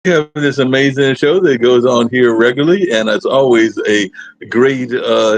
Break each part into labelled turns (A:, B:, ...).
A: have this amazing show that goes on here regularly, and it's always a great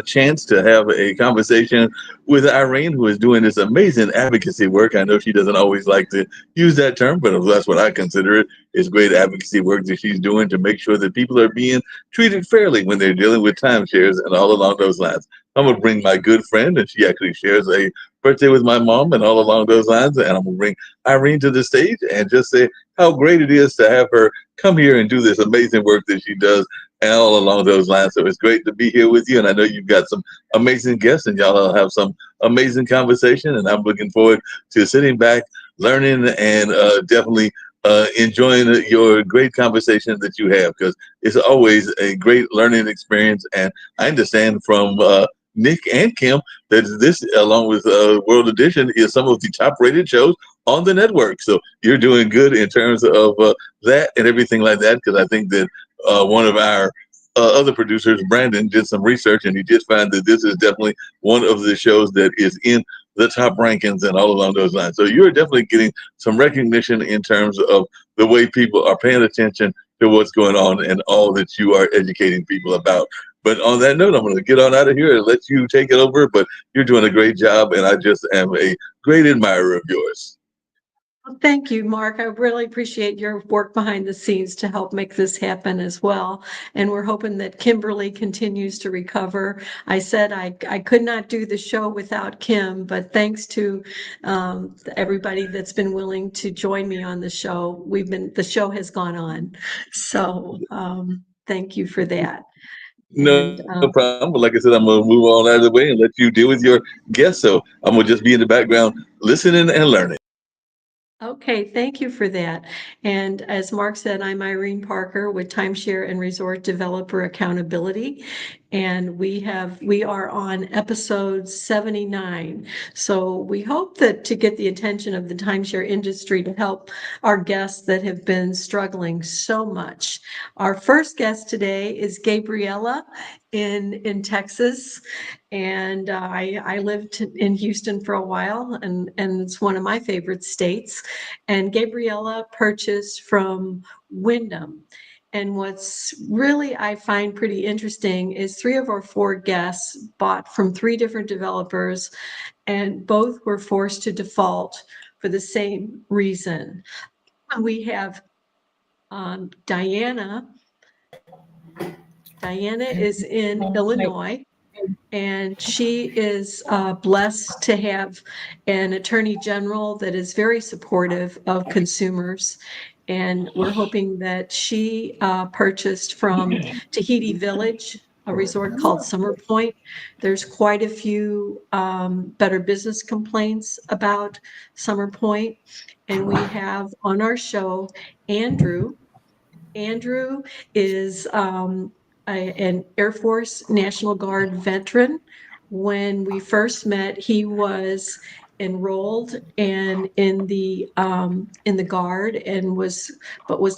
A: chance to have a conversation with Irene, who is doing this amazing advocacy work. I know she doesn't always like to use that term, but that's what I consider it. Is great advocacy work that she's doing to make sure that people are being treated fairly when they're dealing with timeshares and all along those lines. I'm gonna bring my good friend, and she actually shares a birthday with my mom, and all along those lines. And I'm gonna bring Irene to the stage and just say how great it is to have her come here and do this amazing work that she does and all along those lines. So it's great to be here with you. And I know you've got some amazing guests and y'all will have some amazing conversation. And I'm looking forward to sitting back, learning, and definitely enjoying your great conversation that you have, because it's always a great learning experience. And I understand from Nick and Kim that this, along with World Edition, is some of the top rated shows on the network. So you're doing good in terms of that and everything like that, because I think that one of our other producers, Brandon, did some research and he did find that this is definitely one of the shows that is in the top rankings and all along those lines. So you're definitely getting some recognition in terms of the way people are paying attention to what's going on and all that you are educating people about. But on that note, I'm going to get on out of here and let you take it over. But you're doing a great job, and I just am a great admirer of yours.
B: Well, thank you, Mark. I really appreciate your work behind the scenes to help make this happen as well. And we're hoping that Kimberly continues to recover. I said I could not do the show without Kim, but thanks to everybody that's been willing to join me on the show, the show has gone on. So thank you for that.
A: No problem. But like I said, I'm going to move on out of the way and let you deal with your guests. So I'm going to just be in the background listening and learning.
B: Okay, thank you for that. And as Mark said, I'm Irene Parker with Timeshare and Resort Developer Accountability. And we are on episode 79. So we hope that to get the attention of the timeshare industry to help our guests that have been struggling so much. Our first guest today is Gabriella in Texas. And I lived in Houston for a while, and it's one of my favorite states. And Gabriella purchased from Wyndham. And what's really I find pretty interesting is 3 of our 4 guests bought from 3 different developers, and both were forced to default for the same reason. We have Diana. Diana is in Illinois. And she is blessed to have an attorney general that is very supportive of consumers. And we're hoping that she purchased from Tahiti Village, a resort called Summer Point. There's quite a few Better Business complaints about Summer Point. And we have on our show Andrew. Andrew is an Air Force National Guard veteran. When we first met, he was enrolled and in the Guard and was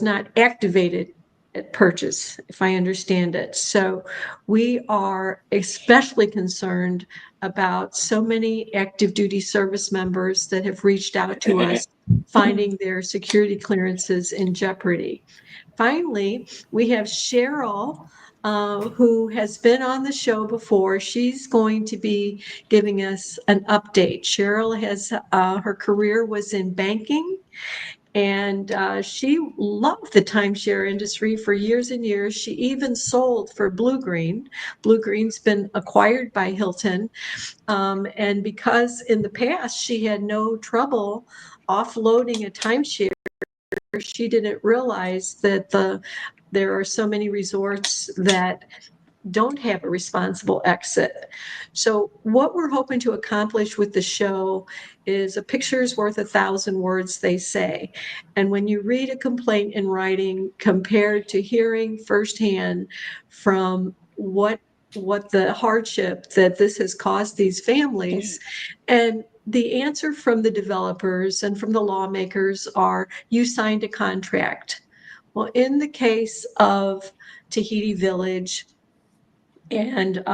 B: not activated at purchase, if I understand it. So we are especially concerned about so many active duty service members that have reached out to us, finding their security clearances in jeopardy. Finally, we have Cheryl, who has been on the show before. She's going to be giving us an update. Cheryl has her career was in banking, and she loved the timeshare industry for years and years. She even sold for Blue Green. Blue Green's been acquired by Hilton, and because in the past she had no trouble offloading a timeshare, she didn't realize that there are so many resorts that don't have a responsible exit. So what we're hoping to accomplish with the show is a picture's worth 1,000 words, they say. And when you read a complaint in writing compared to hearing firsthand from what the hardship that this has caused these families, and the answer from the developers and from the lawmakers are, you signed a contract. Well, in the case of Tahiti Village and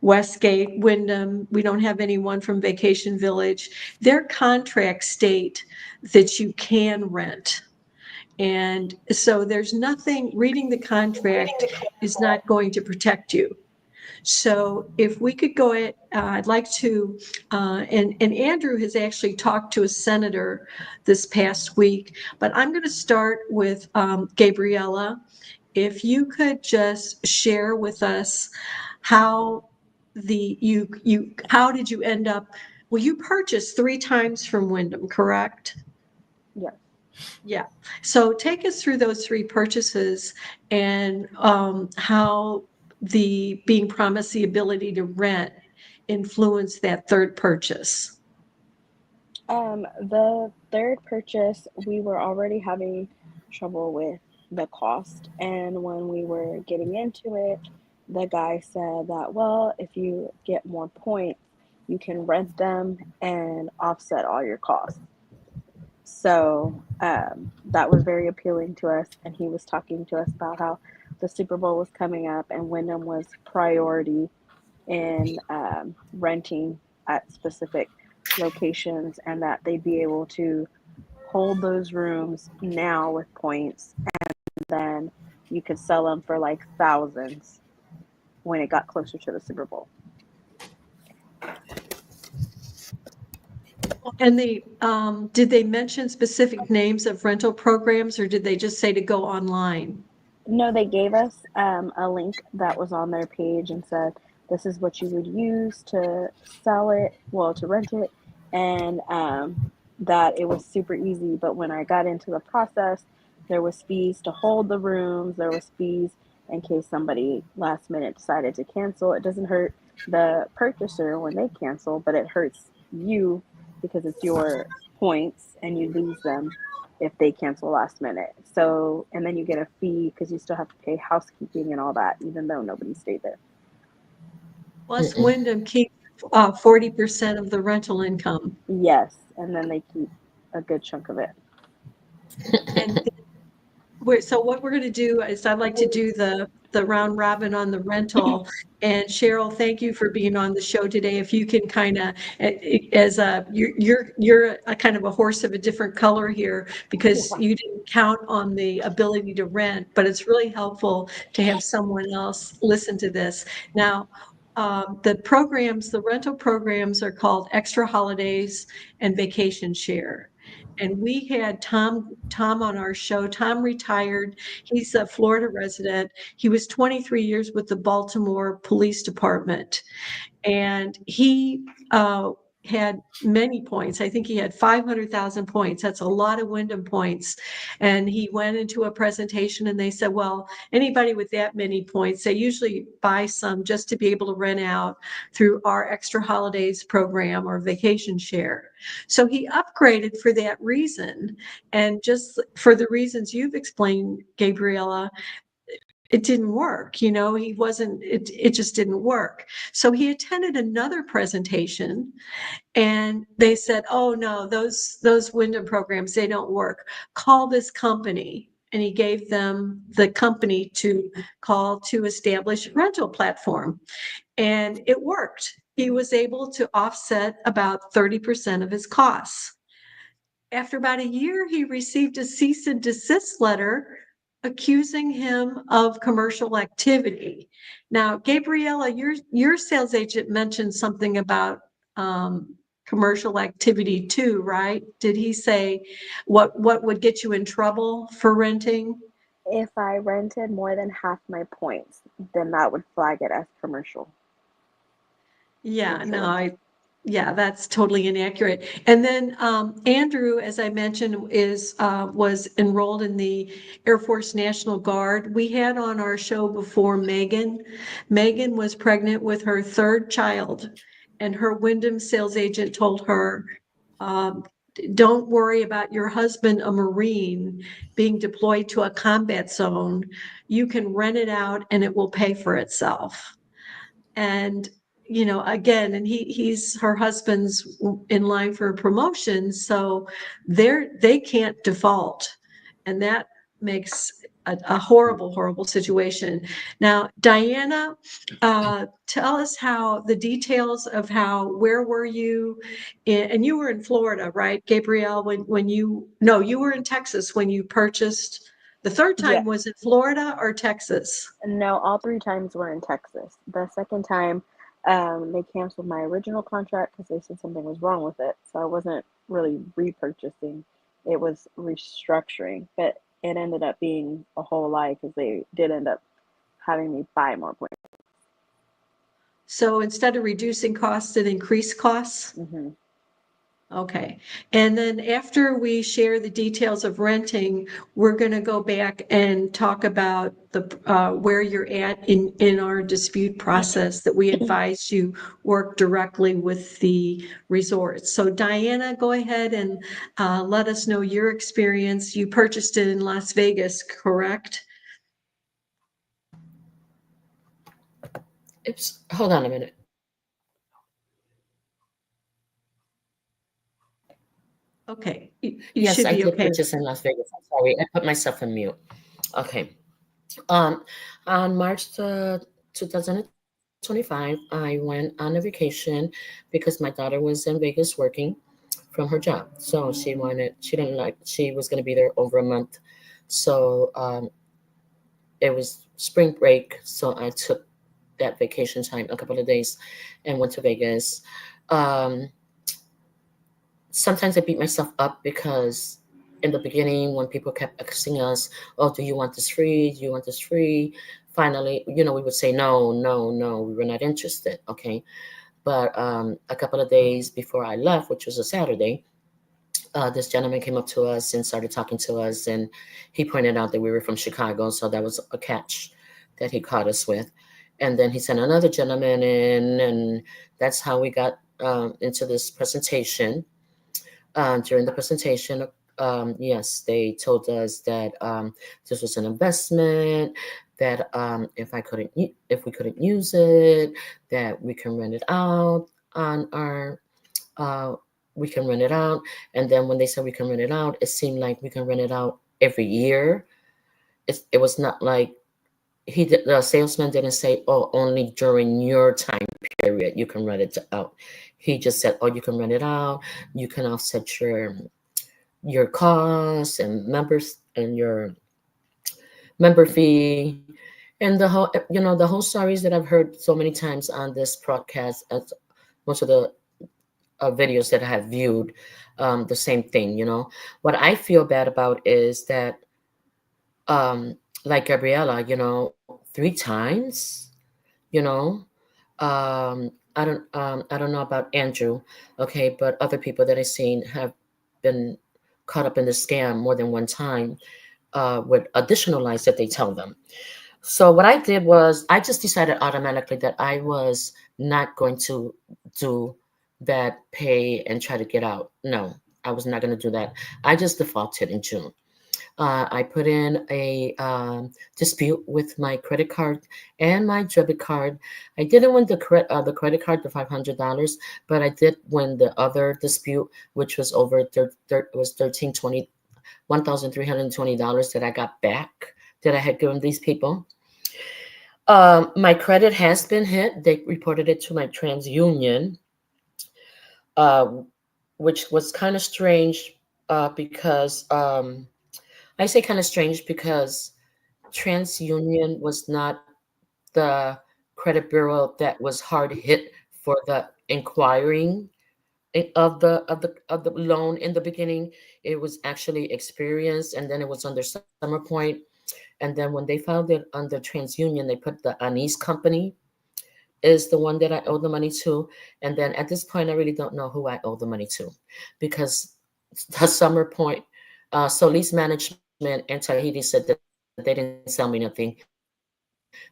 B: Westgate, Wyndham, we don't have anyone from Vacation Village. Their contracts state that you can rent. And so there's nothing, reading the contract is not going to protect you. So if we could go ahead, I'd like to, and Andrew has actually talked to a senator this past week, but I'm going to start with Gabriella. If you could just share with us how how did you end up, well, you purchased 3 times from Wyndham, correct?
C: Yes.
B: Yeah. So take us through those 3 purchases and how the being promised the ability to rent influenced that 3rd purchase.
C: The 3rd purchase, we were already having trouble with the cost, and when we were getting into it, the guy said that, well, if you get more points, you can rent them and offset all your costs. So that was very appealing to us, and he was talking to us about how the Super Bowl was coming up and Wyndham was priority in renting at specific locations, and that they'd be able to hold those rooms now with points, and then you could sell them for like thousands when it got closer to the Super Bowl.
B: And did they mention specific names of rental programs, or did they just say to go online?
C: No, they gave us a link that was on their page and said, this is what you would use to sell it, well, to rent it, and that it was super easy. But when I got into the process, there was fees to hold the rooms, there was fees in case somebody last minute decided to cancel. It doesn't hurt the purchaser when they cancel, but it hurts you because it's your points and you lose them if they cancel last minute. So, and then you get a fee because you still have to pay housekeeping and all that, even though nobody stayed there.
B: Plus, Wyndham keeps 40% of the rental income.
C: Yes, and then they keep a good chunk of it.
B: And so what we're going to do is I'd like to do the round robin on the rental. And Cheryl, thank you for being on the show today. If you can kind of, as you're a kind of a horse of a different color here because you didn't count on the ability to rent, but it's really helpful to have someone else listen to this. Now, the rental programs are called Extra Holidays and Vacation Share. And we had Tom on our show. Tom retired. He's a Florida resident. He was 23 years with the Baltimore Police Department. And he had many points. I think he had 500,000 points. That's a lot of Wyndham points. And he went into a presentation and they said, well, anybody with that many points, they usually buy some just to be able to rent out through our Extra Holidays program or Vacation Share. So he upgraded for that reason. And just for the reasons you've explained, Gabriella, it didn't work. It just didn't work. So he attended another presentation and they said, oh no, those Wyndham programs, they don't work. Call this company. And he gave them the company to call to establish a rental platform. And it worked. He was able to offset about 30% of his costs. After about a year, he received a cease and desist letter accusing him of commercial activity. Now, Gabriella, your sales agent mentioned something about commercial activity too, right? Did he say what would get you in trouble for renting?
C: If I rented more than half my points, then that would flag it as commercial.
B: Yeah, no, that's totally inaccurate. And then Andrew, as I mentioned, was enrolled in the Air Force National Guard. We had on our show before Megan. Megan was pregnant with her 3rd child, and her Wyndham sales agent told her, don't worry about your husband, a Marine, being deployed to a combat zone. You can rent it out and it will pay for itself. And again, and he's her husband's in line for a promotion, so they can't default, and that makes a horrible, horrible situation. Now, Diana, tell us how the details of where were you? And you were in Florida, right, Gabrielle, no, you were in Texas when you purchased. The third time
C: Yeah.
B: was in Florida or Texas?
C: No, all 3 times were in Texas. The second time, they canceled my original contract because they said something was wrong with it. So I wasn't really repurchasing. It was restructuring. But it ended up being a whole lie because they did end up having me buy more points.
B: So instead of reducing costs, it increased costs?
C: Mm-hmm.
B: Okay. And then after we share the details of renting, we're going to go back and talk about the where you're at in our dispute process that we advise you work directly with the resorts. So Diana, go ahead and let us know your experience. You purchased it in Las Vegas, correct?
D: Oops, hold on a minute.
B: Okay. You
D: Yes,
B: should
D: I
B: be
D: did
B: okay.
D: purchase in Las Vegas. I'm sorry, I put myself on mute. Okay. On March 2025, I went on a vacation because my daughter was in Vegas working from her job. So she was going to be there over a month. So it was spring break. So I took that vacation time, a couple of days, and went to Vegas. Um, Sometimes I beat myself up because in the beginning, when people kept asking us, "Oh, do you want this free? Do you want this free?" Finally, we would say no, no, no. We were not interested. Okay, but a couple of days before I left, which was a Saturday, this gentleman came up to us and started talking to us, and he pointed out that we were from Chicago, so that was a catch that he caught us with. And then he sent another gentleman in, and that's how we got into this presentation. During the presentation, yes, they told us that this was an investment, that if we couldn't use it, that we can rent it out on our uh, we can rent it out. And then when they said we can rent it out, it seemed like we can rent it out every year. It was not like the salesman didn't say, "Oh, only during your time period you can rent it out." He just said, "Oh, you can rent it out. You can offset your costs and members and your member fee." And the whole stories that I've heard so many times on this podcast, as most of the videos that I have viewed, the same thing. What I feel bad about is that, like Gabriella, 3 times, you know, I don't know about Andrew, okay, but other people that I've seen have been caught up in the scam more than one time, with additional lies that they tell them. So what I did was I just decided automatically that I was not going to do that pay and try to get out. No, I was not going to do that. I just defaulted in June. I put in a dispute with my credit card and my debit card. I didn't win the credit card, the $500, but I did win the other dispute, which was over was $1,320 that I got back that I had given these people. My credit has been hit. They reported it to my TransUnion, which was kind of strange because I say kind of strange because TransUnion was not the credit bureau that was hard hit for the inquiring of the loan in the beginning. It was actually Experience, and then it was under Summer Point. And then when they filed it under TransUnion, they put the Anise company is the one that I owe the money to. And then at this point, I really don't know who I owe the money to, because the Summer Point, Solis Management and Tahiti said that they didn't sell me nothing,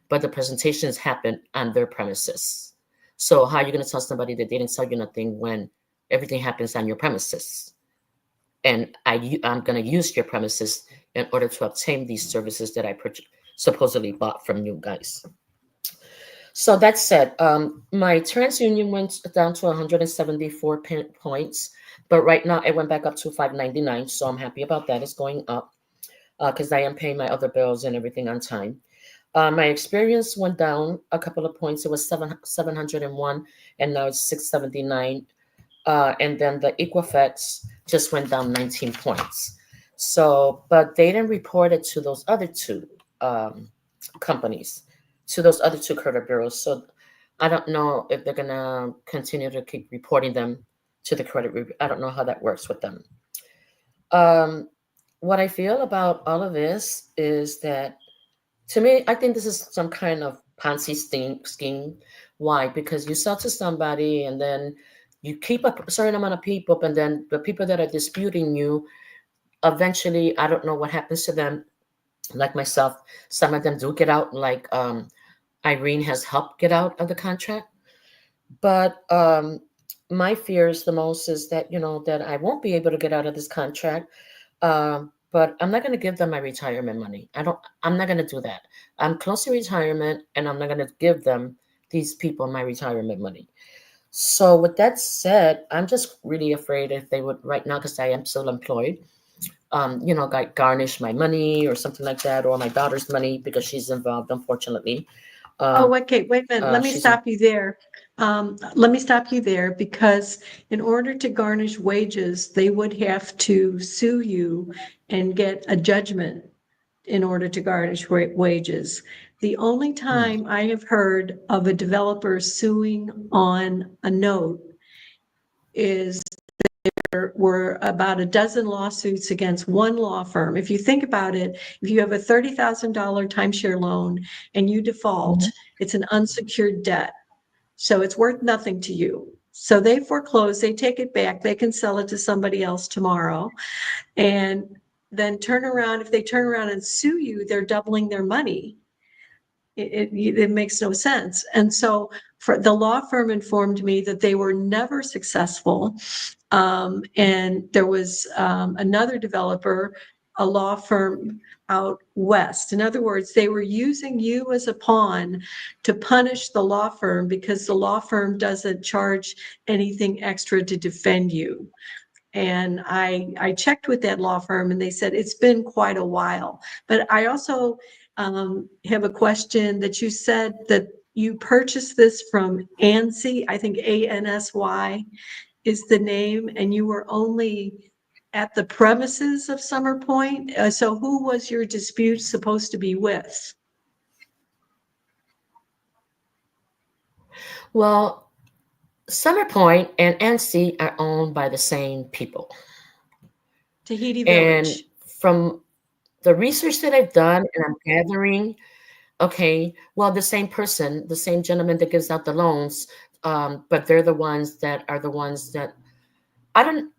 D: but the presentations happened on their premises. So how are you going to tell somebody that they didn't sell you nothing when everything happens on your premises? And I'm going to use your premises in order to obtain these services that I supposedly bought from you guys. So that said, my TransUnion went down to 174 points, but right now it went back up to 599. So I'm happy about that. It's going up. because I am paying my other bills and everything on time. My experience went down a couple of points. It was 701, and now it's 679. And then the Equifax just went down 19 points. So, but they didn't report it to those other two companies, to those other two credit bureaus. So I don't know if they're gonna continue to keep reporting them to the credit review. I don't know how that works with them. What I feel about all of this is that, to me, I think this is some kind of Ponzi scheme. Why? Because you sell to somebody and then you keep a certain amount of people, and then the people that are disputing you, eventually, I don't know what happens to them. Like myself, some of them do get out, like Irene has helped get out of the contract. But my fears the most is that, that I won't be able to get out of this contract. But I'm not going to give them my retirement money. I'm not going to do that. I'm close to retirement, and I'm not going to give them, these people, my retirement money. So with that said, I'm just really afraid if they would right now, because I am still employed, like garnish my money or something like that, or my daughter's money, because she's involved, unfortunately.
B: Oh, okay, wait a minute. Let me
D: she's
B: stop you there. Let me stop you there, because in order to garnish wages, they would have to sue you and get a judgment in order to garnish wages. The only time I have heard of a developer suing on a note is there were about a dozen lawsuits against one law firm. If you think about it, if you have a $30,000 timeshare loan and you default, it's an unsecured debt. So it's worth nothing to you. So they foreclose, they take it back, they can sell it to somebody else tomorrow. And then if they turn around and sue you, they're doubling their money. It makes no sense. And so the law firm informed me that they were never successful. And there was another developer, a law firm out west. In other words, they were using you as a pawn to punish the law firm, because the law firm doesn't charge anything extra to defend you. And I checked with that law firm, and they said it's been quite a while. But I also have a question that you said that you purchased this from ANSY, I think ANSY is the name, and you were only at the premises of Summer Point. So who was your dispute supposed to be with?
D: Well, Summer Point and NC are owned by the same people.
B: Tahiti
D: And
B: Village.
D: from the research that I've done, and I'm gathering, okay, well, the same person, the same gentleman that gives out the loans, but they're the ones that I don't,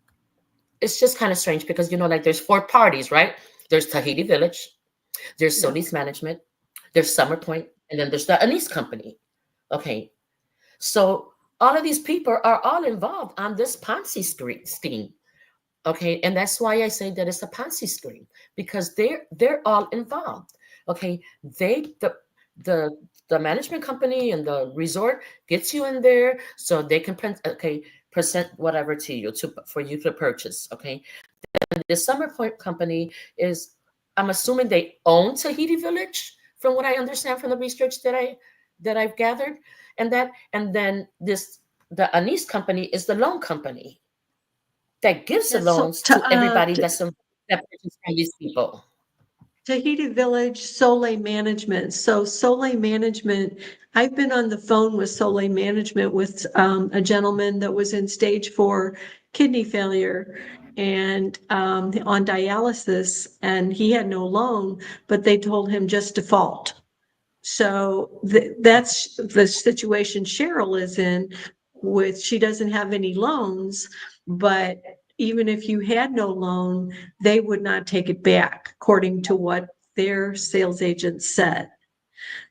D: it's just kind of strange, because, like there's four parties, right? There's Tahiti Village, there's
B: Yeah.
D: Solis Management, there's Summer Point, and then there's the Anise Company. Okay. So all of these people are all involved on this Ponzi scheme. Okay. And that's why I say that it's a Ponzi scheme, because they're all involved. Okay. The management company and the resort gets you in there so they can present whatever to you for you to purchase. Okay. And the Summer Point company is, I'm assuming they own Tahiti Village, from what I understand from the research that I've gathered. And then the Anise company is the loan company that gives the loans to everybody that purchases from these people.
B: Tahiti Village, Soleil Management. So Soleil Management, I've been on the phone with Soleil Management with a gentleman that was in stage 4 kidney failure and on dialysis, and he had no loan, but they told him just default. So that's the situation Cheryl is in, with she doesn't have any loans, but even if you had no loan, they would not take it back, according to what their sales agent said.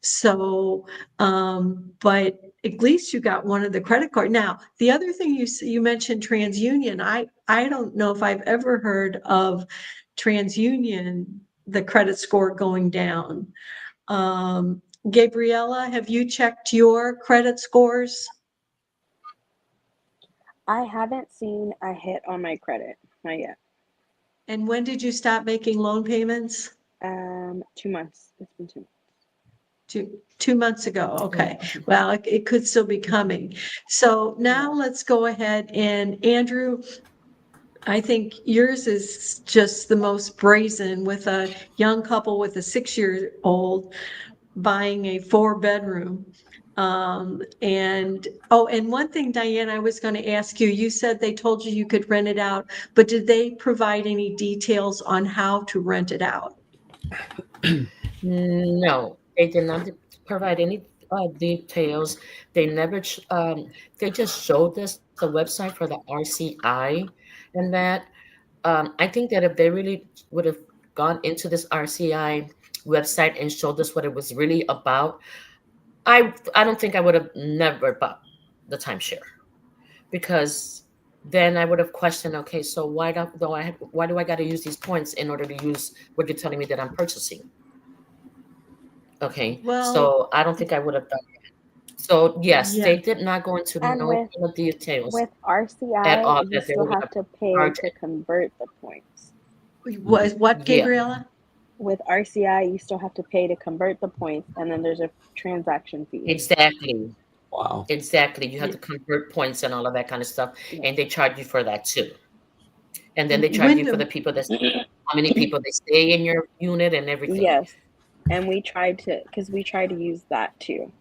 B: So, but at least you got one of the credit card. Now, the other thing you mentioned TransUnion. I don't know if I've ever heard of TransUnion, the credit score going down. Gabriella, have you checked your credit scores?
C: I haven't seen a hit on my credit, not yet.
B: And when did you stop making loan payments?
C: 2 months. It's been 2 months.
B: 2 months ago. Okay. Well, it could still be coming. So now let's go ahead and Andrew, I think yours is just the most brazen with a young couple with a 6-year-old buying a 4-bedroom. And one thing, Diane, I was going to ask you, you said they told you could rent it out, but did they provide any details on how to rent it out?
D: No, they did not provide any details. They never. They just showed us the website for the RCI, and that I think that if they really would have gone into this RCI website and showed us what it was really about, I don't think I would have never bought the timeshare, because then I would have questioned, okay, so why do I got to use these points in order to use what you're telling me that I'm purchasing? Okay,
B: Well,
D: so I don't think I would have done that. So yes,
B: yeah.
D: they did not go into
C: And
D: no details
C: with
D: at
C: RCI,
D: all
C: you
D: that they
C: still
D: were going
C: have
D: to
C: to pay
D: charge
C: to
D: it.
C: convert the points.
B: What,
D: Yeah.
B: Gabriella?
C: With RCI, you still have to pay to convert the points, and then there's a transaction fee.
D: Exactly.
E: Wow.
D: Exactly. You have to convert points and all of that kind of stuff,
C: Yeah.
D: and they charge you for that too. And then they charge you for the people that how many people they stay in your unit and everything.
C: Yes, and we tried to use that too.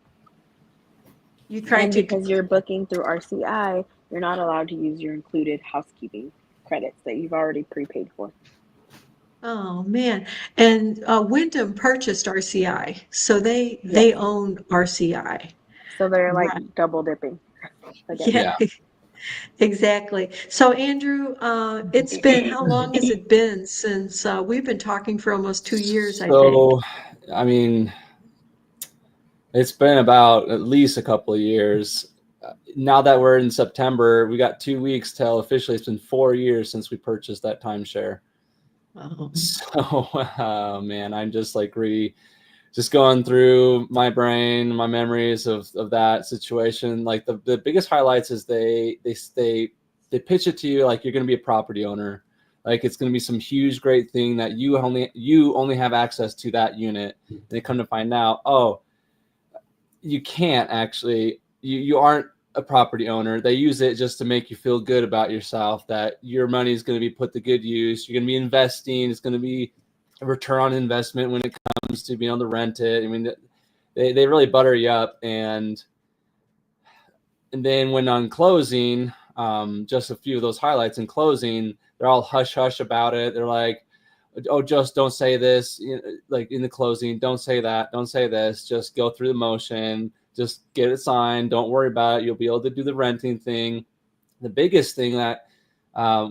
B: You tried
C: And
B: to,
C: because you're booking through RCI, you're not allowed to use your included housekeeping credits that you've already prepaid for.
B: oh man. And Wyndham purchased RCI, so they own RCI.
C: So they're like
B: Right.
C: double dipping again.
B: Yeah, exactly. So Andrew, it's been, how long has it been since we've been talking for almost 2 years, I think.
E: So, I mean, it's been about at least a couple of years. Now that we're in September, we got 2 weeks till officially it's been 4 years since we purchased that timeshare.
B: Oh.
E: So, man, I'm just like just going through my brain, my memories of that situation. Like the biggest highlights is they pitch it to you like you're going to be a property owner, like it's going to be some huge great thing that you only have access to that unit. And they come to find out, oh, you can't actually. You aren't a property owner. They use it just to make you feel good about yourself, that your money is going to be put to good use. You're going to be investing. It's going to be a return on investment when it comes to being able to rent it. I mean, they really butter you up. And then when on closing, just a few of those highlights in closing, they're all hush hush about it. They're like, oh, just don't say this, like in the closing, don't say that, don't say this, just go through the motion, just get it signed, don't worry about it, you'll be able to do the renting thing. The biggest thing that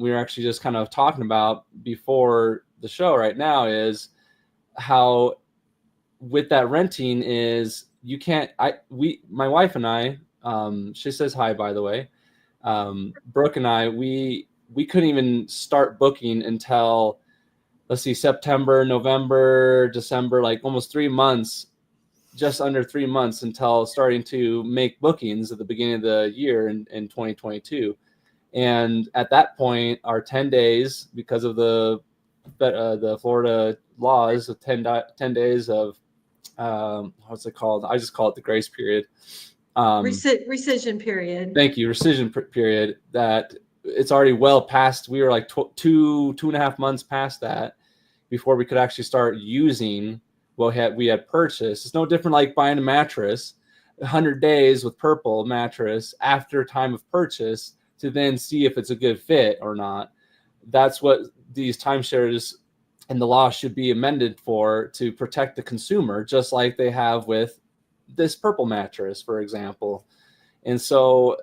E: we were actually just kind of talking about before the show right now is how with that renting is you can't, my wife and I, she says hi, by the way, Brooke and I, we couldn't even start booking until, let's see, September, November, December, like almost 3 months, just under 3 months until starting to make bookings at the beginning of the year in 2022. And at that point, our 10 days, because of the Florida laws of 10 days of, what's it called? I just call it the grace period.
B: Rescission period.
E: Thank you. Rescission period, that it's already well past. We were like 2.5 months past that before we could actually start using what we had purchased. It's no different like buying a mattress, 100 days with Purple mattress after time of purchase to then see if it's a good fit or not. That's what these timeshares and the law should be amended for, to protect the consumer, just like they have with this Purple mattress, for example. And so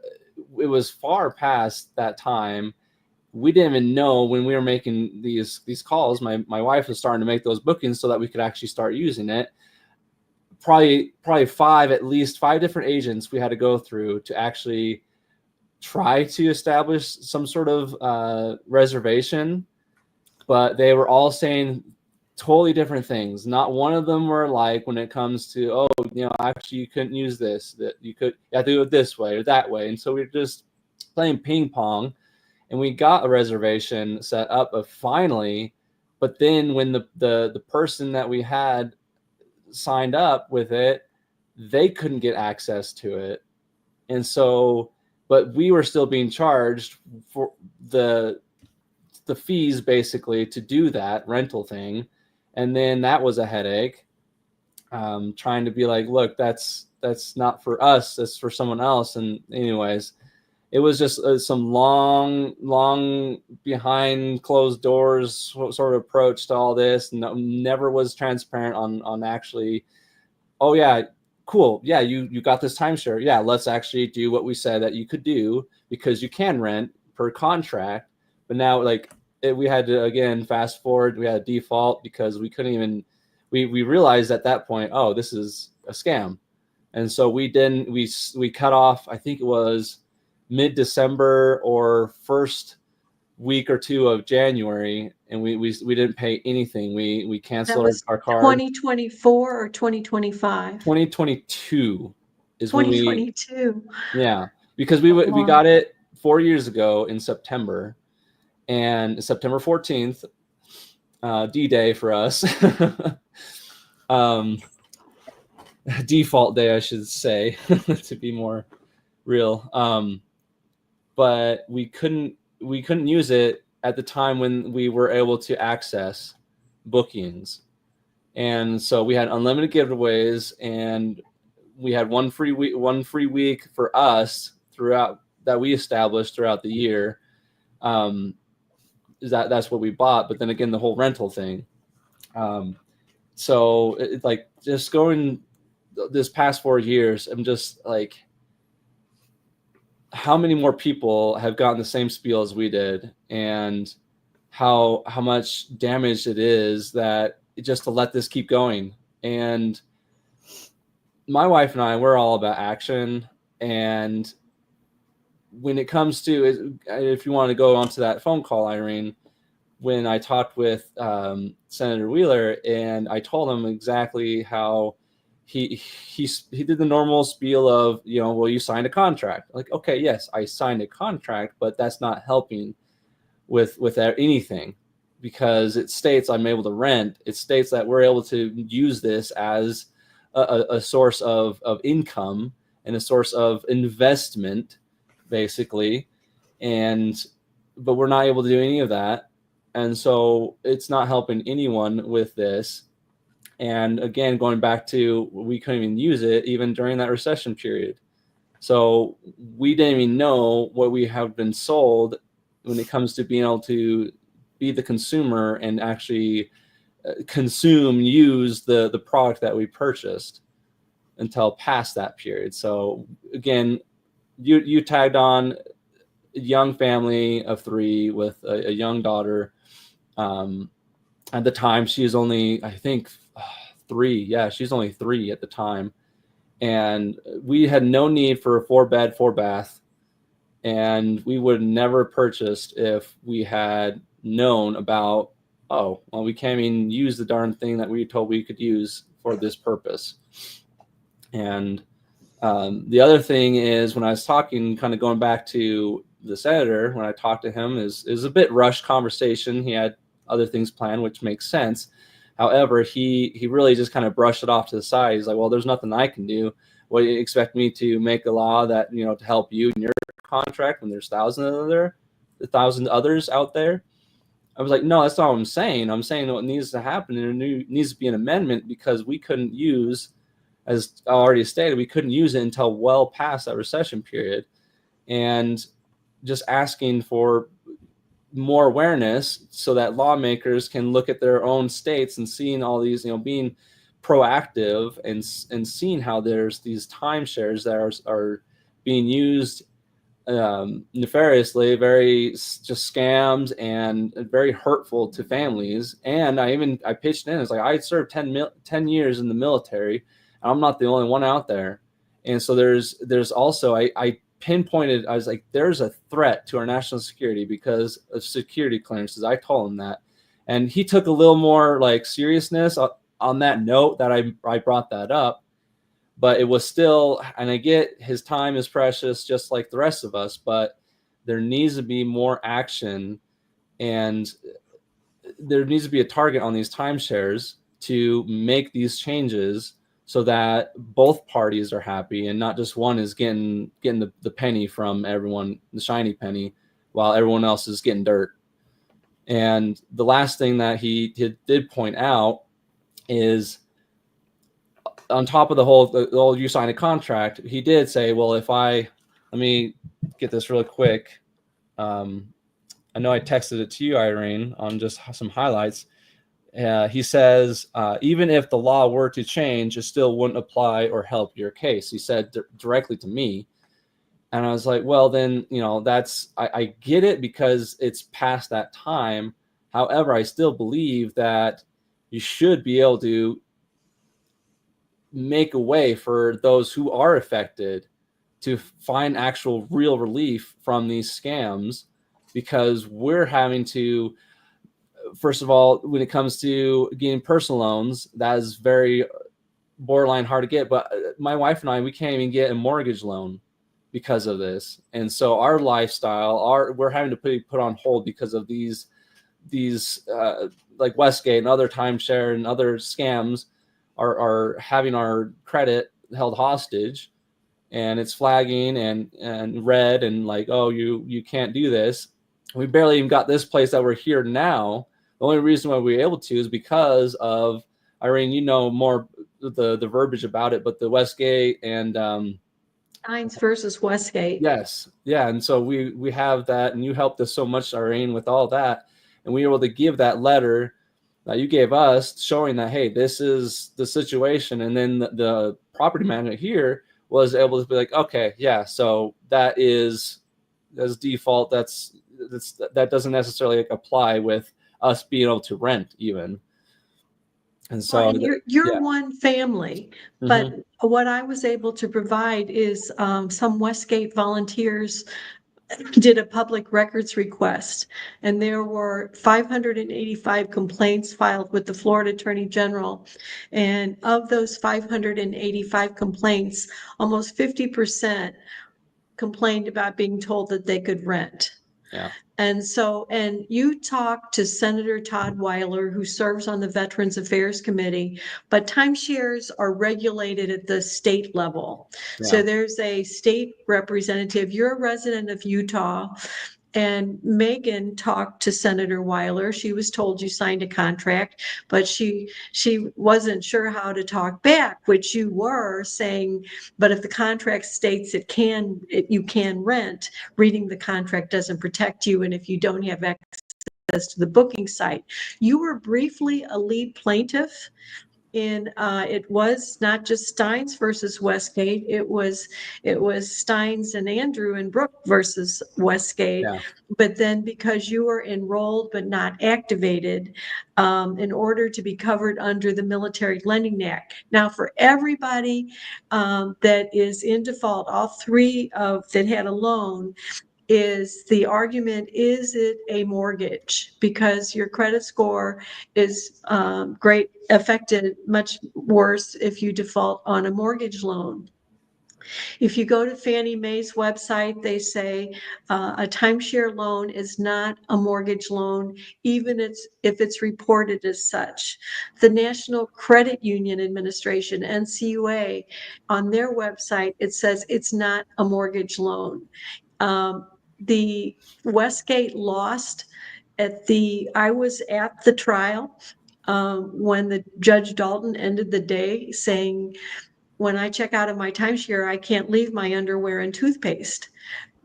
E: it was far past that time. We didn't even know when we were making these calls. My wife was starting to make those bookings so that we could actually start using it. Probably at least five different agents we had to go through to actually try to establish some sort of reservation, but they were all saying totally different things. Not one of them were like, when it comes to, oh, actually you couldn't use this, that you have to do it this way or that way. And so we were just playing ping pong. And we got a reservation set up of finally But then when the person that we had signed up with it, they couldn't get access to it. And so, but we were still being charged for the fees basically to do that rental thing. And then that was a headache, trying to be like, look, that's not for us, that's for someone else. And anyways, it was just some long behind closed doors sort of approach to all this. Never was transparent on actually, oh yeah, cool, yeah, you got this timeshare, yeah, let's actually do what we said that you could do, because you can rent per contract. But now, like, we had to, again, fast forward, we had a default because we couldn't even, we realized at that point, oh, this is a scam. And so we cut off, I think it was mid-December or first week or two of January, and we didn't pay anything. We
B: That
E: canceled
B: was
E: our card.
B: 2024 or 2025?
E: 2022 is when
B: 2022.
E: yeah, because we got it 4 years ago in September, and September 14th, D-Day for us. Default day, I should say, to be more real. But we couldn't use it at the time when we were able to access bookings. And so we had unlimited giveaways, and we had one free week for us throughout that we established throughout the year. That's what we bought. But then again, the whole rental thing. So like just going this past 4 years, I'm just like, how many more people have gotten the same spiel as we did, and how much damage it is that just to let this keep going. And my wife and I, we're all about action. And when it comes to, if you want to go onto that phone call, Irene, when I talked with Senator Wheeler, and I told him exactly how he did the normal spiel of, well, you signed a contract. Like, okay, yes, I signed a contract, but that's not helping with anything, because it states I'm able to rent. It states that we're able to use this as a source of income and a source of investment, basically. But we're not able to do any of that. And so it's not helping anyone with this. And again, going back to, we couldn't even use it even during that recession period. So we didn't even know what we have been sold when it comes to being able to be the consumer and actually use the product that we purchased until past that period. So again, you tagged on a young family of 3 with a young daughter. At the time, she was only, I think, 3. Yeah, she's only 3 at the time. And we had no need for a 4-bed, 4-bath. And we would have never purchased if we had known about, oh, well, we can't even use the darn thing that we told we could use for this purpose. And the other thing is, when I was talking, kind of going back to the senator, when I talked to him, is a bit rushed conversation. He had other things planned, which makes sense. However, he really just kind of brushed it off to the side. He's like, well, there's nothing I can do. What, do you expect me to make a law that, to help you in your contract when there's thousands others out there? I was like, no, that's not what I'm saying. I'm saying what needs to happen, and there needs to be an amendment, because we couldn't use, as I already stated, we couldn't use it until well past that recession period. And just asking for more awareness so that lawmakers can look at their own states and seeing all these, being proactive and seeing how there's these timeshares that are being used nefariously, very just scams and very hurtful to families. And I pitched in, it's like, I served 10 years in the military, and I'm not the only one out there. And so there's also, I pinpointed, I was like, there's a threat to our national security because of security clearances. I told him that, and he took a little more like seriousness on that note that I brought that up. But it was still, and I get his time is precious just like the rest of us, but there needs to be more action. And there needs to be a target on these timeshares to make these changes so that both parties are happy and not just one is getting the penny from everyone, the shiny penny, while everyone else is getting dirt. And the last thing that he did point out is, on top of the whole you sign a contract, he did say, well, let me get this really quick. I know I texted it to you, Irene, on just some highlights. He says, even if the law were to change, it still wouldn't apply or help your case. He said directly to me. And I was like, well, then, I get it because it's past that time. However, I still believe that you should be able to make a way for those who are affected to find actual real relief from these scams, because we're having to, first of all, when it comes to getting personal loans, that is very borderline hard to get. But my wife and I, we can't even get a mortgage loan because of this. And so our lifestyle, we're having to put on hold because of these like Westgate and other timeshare and other scams are having our credit held hostage, and it's flagging and red and like, oh, you can't do this. We barely even got this place that we're here now. The only reason why we were able to is because of, Irene, more the verbiage about it, but the Westgate and
B: Steins versus Westgate.
E: Yes. Yeah. And so we have that, and you helped us so much, Irene, with all that. And we were able to give that letter that you gave us showing that, hey, this is the situation. And then the property manager here was able to be like, okay, yeah, so that is as default. That doesn't necessarily apply with us being able to rent even. And so
B: you're one family, but what I was able to provide is some Westgate volunteers did a public records request, and there were 585 complaints filed with the Florida Attorney General. And of those 585 complaints, almost 50% complained about being told that they could rent.
E: Yeah.
B: And you talked to Senator Todd Weiler, who serves on the Veterans Affairs Committee, but timeshares are regulated at the state level. Yeah. So there's a state representative. You're a resident of Utah. And Megan talked to Senator Weiler. She was told you signed a contract, but she wasn't sure how to talk back, which you were saying, but if the contract states you can rent, reading the contract doesn't protect you. And if you don't have access to the booking site, you were briefly a lead plaintiff. It was not just Steins versus Westgate. It was Steins and Andrew and Brooke versus Westgate. Yeah. But then because you were enrolled but not activated, in order to be covered under the Military Lending Act. Now, for everybody that is in default, all three that had a loan, is the argument, is it a mortgage? Because your credit score is affected much worse if you default on a mortgage loan. If you go to Fannie Mae's website, they say a timeshare loan is not a mortgage loan, even if it's reported as such. The National Credit Union Administration, NCUA, on their website, it says it's not a mortgage loan. The Westgate lost I was at the trial when the Judge Dalton ended the day saying, when I check out of my timeshare, I can't leave my underwear and toothpaste,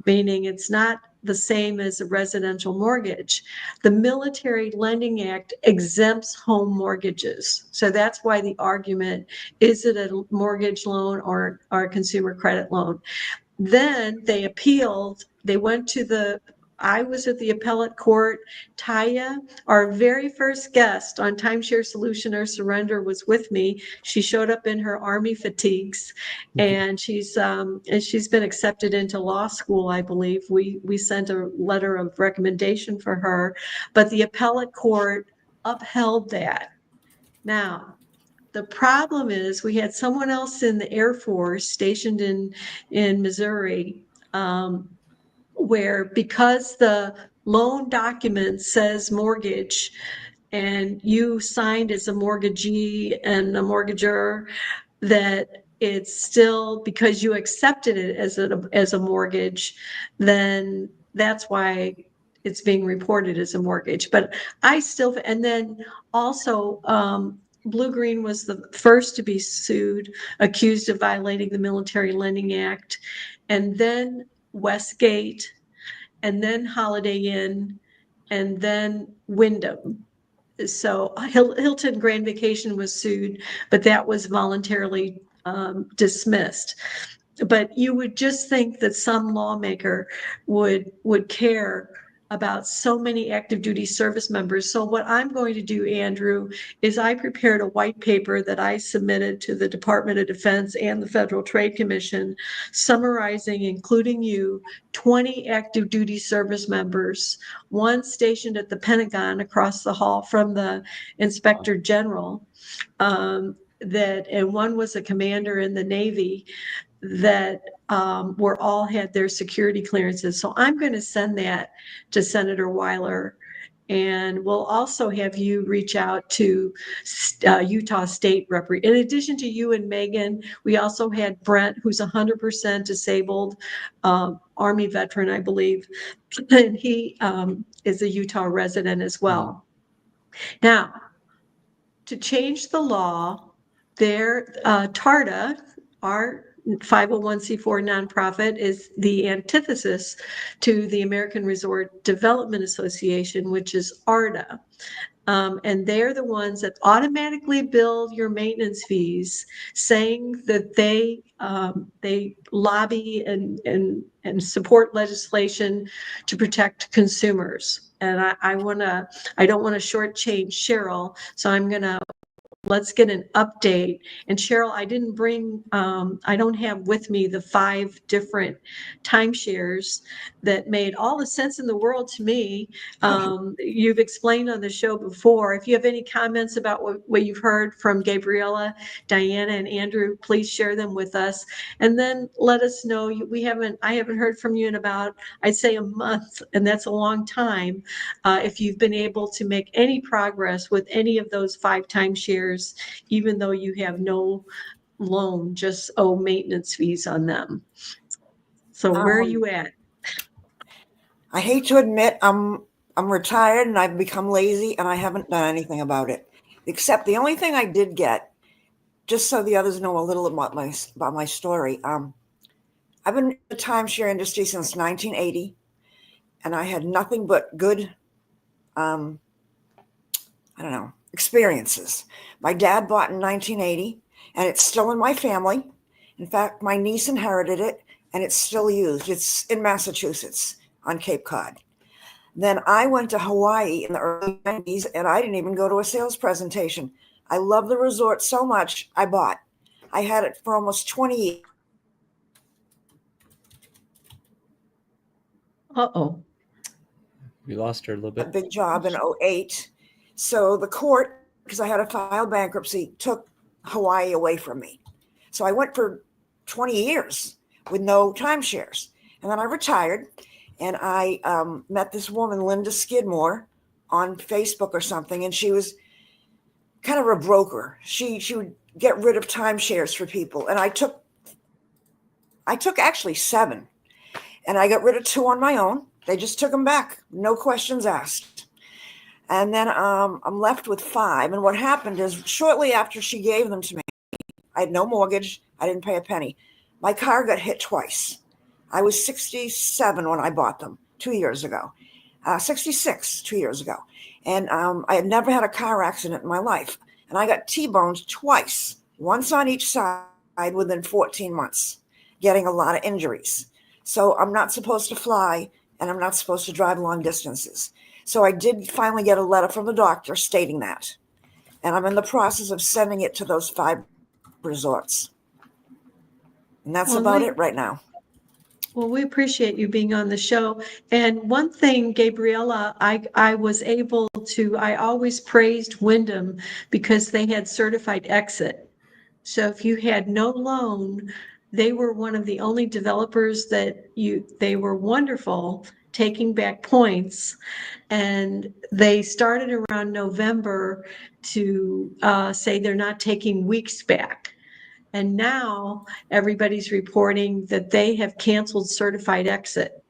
B: meaning it's not the same as a residential mortgage. The Military Lending Act exempts home mortgages. So that's why the argument, is it a mortgage loan or a consumer credit loan? Then they appealed. They went to I was at the appellate court. Taya, our very first guest on Timeshare Solution or Surrender, was with me. She showed up in her Army fatigues, and she's been accepted into law school, I believe. We sent a letter of recommendation for her, but the appellate court upheld that. Now, the problem is we had someone else in the Air Force stationed in Missouri, where because the loan document says mortgage, and you signed as a mortgagee and a mortgager, that it's still, because you accepted it as a mortgage, then that's why it's being reported as a mortgage. But I still, and then also, Blue Green was the first to be sued, accused of violating the Military Lending Act, and then Westgate, and then Holiday Inn, and then Wyndham. So Hilton Grand Vacation was sued, but that was voluntarily dismissed. But you would just think that some lawmaker would care about so many active duty service members. So what I'm going to do, Andrew, is I prepared a white paper that I submitted to the Department of Defense and the Federal Trade Commission, summarizing, including you, 20 active duty service members, one stationed at the Pentagon across the hall from the Inspector General, and one was a commander in the Navy, that were all had their security clearances. So I'm going to send that to Senator Weiler, and we'll also have you reach out to Utah State in addition to you and Megan. We also had Brent, who's 100% disabled, Army veteran, I believe, and he is a Utah resident as well. Now, to change the law, TARDA, our 501c4 nonprofit, is the antithesis to the American Resort Development Association, which is ARDA. And they're the ones that automatically bill your maintenance fees, saying that they lobby and support legislation to protect consumers. And I don't want to shortchange Cheryl, so let's get an update. And Cheryl, I don't have with me the 5 different timeshares that made all the sense in the world to me. You've explained on the show before. If you have any comments about what you've heard from Gabriella, Diana, and Andrew, please share them with us. And then let us know. I haven't heard from you in about, I'd say, a month, and that's a long time. If you've been able to make any progress with any of those 5 timeshares, even though you have no loan, just owe maintenance fees on them. So where are you at?
F: I hate to admit I'm retired and I've become lazy and I haven't done anything about it. Except the only thing I did get, just so the others know a little about my story. I've been in the timeshare industry since 1980, and I had nothing but good, experiences. My dad bought in 1980, and it's still in my family. In fact, my niece inherited it, and it's still used. It's in Massachusetts on Cape Cod. Then I went to Hawaii in the early 90s, and I didn't even go to a sales presentation. I love the resort so much, I bought. I had it for almost 20 years.
B: Uh-oh.
E: We lost her a little bit.
F: A big job in 2008. So the court, because I had to file bankruptcy, took Hawaii away from me. So I went for 20 years with no timeshares. And then I retired, and I met this woman, Linda Skidmore, on Facebook or something, and she was kind of a broker. She would get rid of timeshares for people. And I took actually 7, and I got rid of 2 on my own. They just took them back, no questions asked. And then I'm left with 5. And what happened is, shortly after she gave them to me, I had no mortgage. I didn't pay a penny. My car got hit twice. I was 67 when I bought them 2 years ago, 66 2 years ago. And I had never had a car accident in my life. And I got T-boned twice, once on each side within 14 months, getting a lot of injuries. So I'm not supposed to fly, and I'm not supposed to drive long distances. So I did finally get a letter from the doctor stating that. And I'm in the process of sending it to those 5 resorts. And that's about it right now.
B: Well, we appreciate you being on the show. And one thing, Gabriella, I was able to, I always praised Wyndham because they had certified exit. So if you had no loan, they were one of the only developers they were wonderful. taking back points, and they started around November to say they're not taking weeks back. And now everybody's reporting that they have canceled certified exit.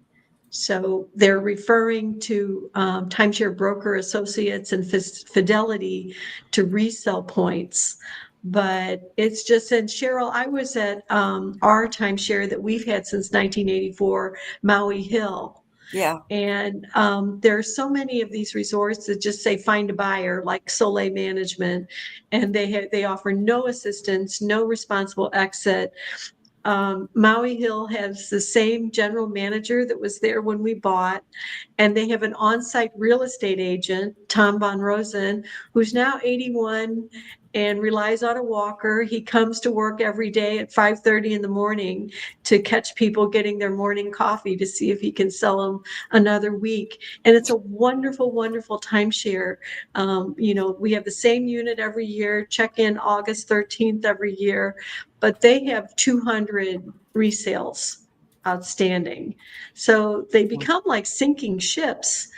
B: So they're referring to Timeshare Broker Associates and Fidelity to resell points. But it's just, and Cheryl, I was at our timeshare that we've had since 1984, Maui Hill.
F: Yeah.
B: And there are so many of these resorts that just say find a buyer, like Soleil Management, and they offer no assistance, no responsible exit. Maui Hill has the same general manager that was there when we bought, and they have an on-site real estate agent, Tom Von Rosen, who's now 81 and relies on a walker. He comes to work every day at 5:30 in the morning to catch people getting their morning coffee to see if he can sell them another week. And it's a wonderful, wonderful timeshare. We have the same unit every year, check in August 13th every year, but they have 200 resales outstanding. So they become like sinking ships.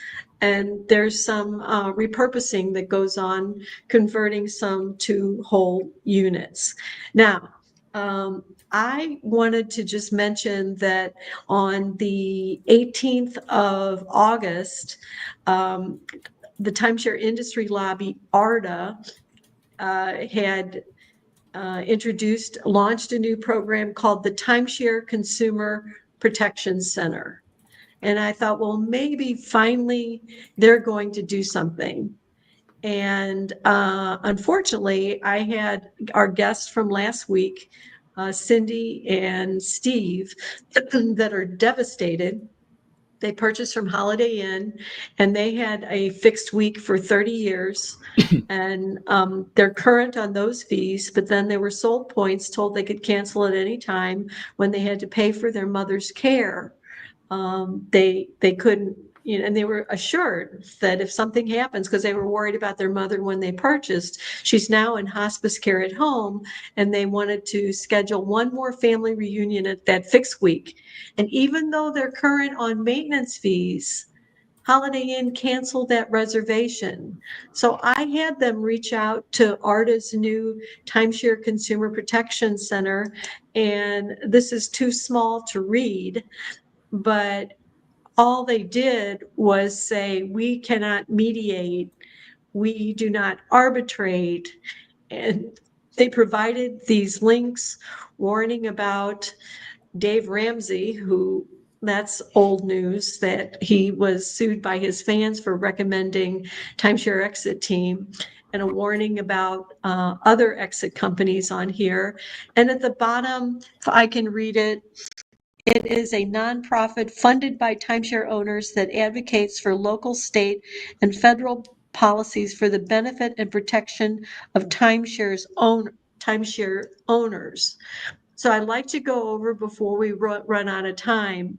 B: And there's some repurposing that goes on, converting some to whole units. Now, I wanted to just mention that on the 18th of August, the Timeshare Industry Lobby, ARDA, had launched a new program called the Timeshare Consumer Protection Center. And I thought, well, maybe finally they're going to do something. And unfortunately, I had our guests from last week, Cindy and Steve, that are devastated. They purchased from Holiday Inn, and they had a fixed week for 30 years. And they're current on those fees, but then they were sold points, told they could cancel at any time when they had to pay for their mother's care. They couldn't, and they were assured that if something happens, because they were worried about their mother when they purchased, she's now in hospice care at home, and they wanted to schedule one more family reunion at that fixed week. And even though they're current on maintenance fees, Holiday Inn canceled that reservation. So I had them reach out to ARDA's new Timeshare Consumer Protection Center, and this is too small to read, but all they did was say, we cannot mediate, we do not arbitrate. And they provided these links warning about Dave Ramsey, who, that's old news, that he was sued by his fans for recommending Timeshare Exit Team, and a warning about other exit companies on here. And at the bottom, if I can read it, it is a nonprofit funded by timeshare owners that advocates for local, state, and federal policies for the benefit and protection of timeshare owners. So I'd like to go over, before we run out of time,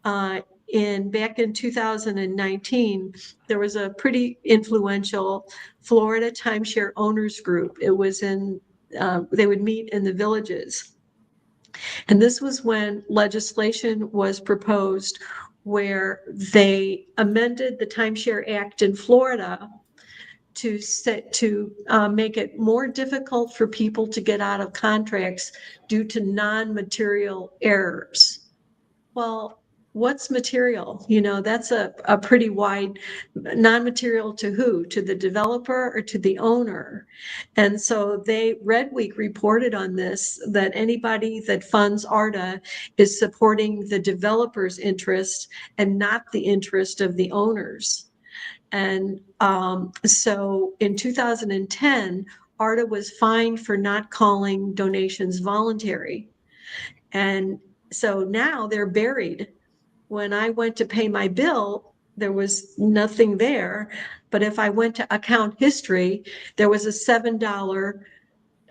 B: back in 2019, there was a pretty influential Florida timeshare owners group. It was they would meet in the villages. And this was when legislation was proposed where they amended the Timeshare Act in Florida to make it more difficult for people to get out of contracts due to non-material errors. Well, what's material? That's a pretty wide, non-material to who? To the developer or to the owner? And so Red Week reported on this, that anybody that funds ARDA is supporting the developer's interest and not the interest of the owners. And so in 2010, ARDA was fined for not calling donations voluntary. And so now they're buried. When I went to pay my bill, there was nothing there. But if I went to account history, there was a $7